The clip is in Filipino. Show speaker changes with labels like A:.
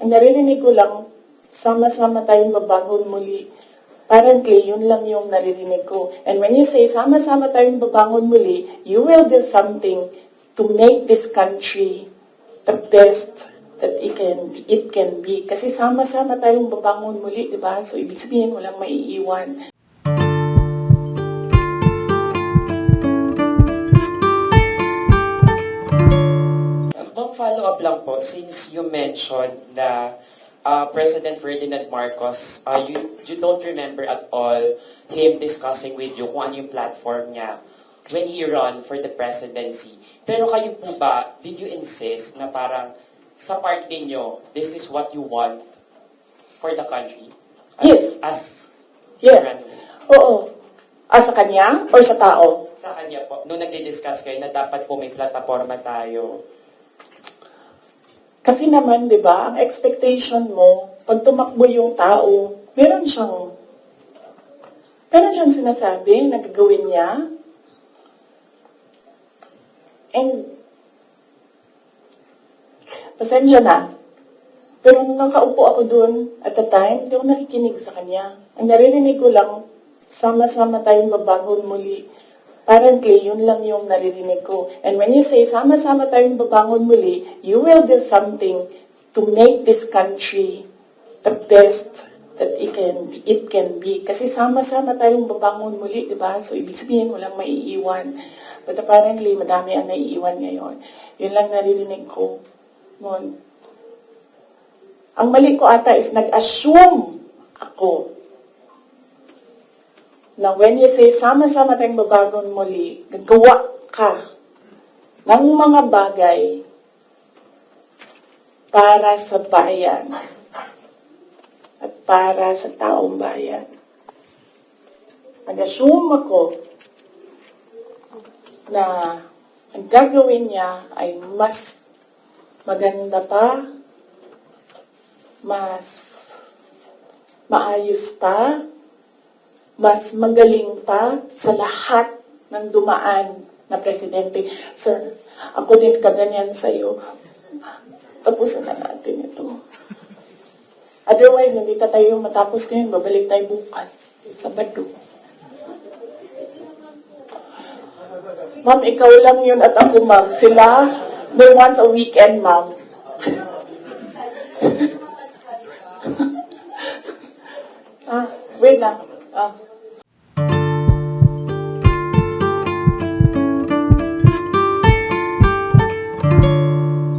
A: Ang naririnig ko lang, sama-sama tayong babangon muli. Apparently, yun lang yung naririnig ko. And when you say, sama-sama tayong babangon muli, you will do something to make this country the best that it can be. Kasi sama-sama tayong babangon muli, di ba? So, ibig sabihin, walang maiiwan.
B: Follow-up lang po, since you mentioned na President Ferdinand Marcos, you don't remember at all him discussing with you kung ano yung platform niya when he run for the presidency. Pero kayo po ba, did you insist na parang sa party niyo, this is what you want for the country?
A: Yes. Oo. Sa kanya or sa tao?
B: Sa kanya po. Nung nagdi-discuss kayo na dapat po may plataforma tayo.
A: Kasi naman, di ba, ang expectation mo, pag tumakbo yung tao, meron siyang sinasabi na gagawin niya. And, pasensya na. Pero nung nakaupo ako dun at the time, hindi ako nakikinig sa kanya. Ang naririnig ko lang, sama-sama tayong babangon muli. Apparently, yun lang yung naririnig ko. And when you say, sama-sama tayong babangon muli, you will do something to make this country the best that it can be. Kasi sama-sama tayong babangon muli, di ba? So, ibig sabihin, walang maiiwan. But apparently, madami ang naiiwan ngayon. Yun lang naririnig ko. Mon. Ang mali ko ata is nag-assume ako na when you say, sama-sama tayong babangon muli, gagawa ka ng mga bagay para sa bayan at para sa taong bayan. Nag-assume ako na ang gagawin niya ay mas maganda pa, mas maayos pa, mas magaling pa sa lahat ng dumaan na presidente. Sir, ako din kaganyan sa'yo. Tapusin na natin ito. Otherwise, hindi tayo matapos ngayon. Babalik tayo bukas. Sabado. Ma'am, ikaw lang yun at ako, ma'am. Sila, they want a weekend, ma'am. Wait lang.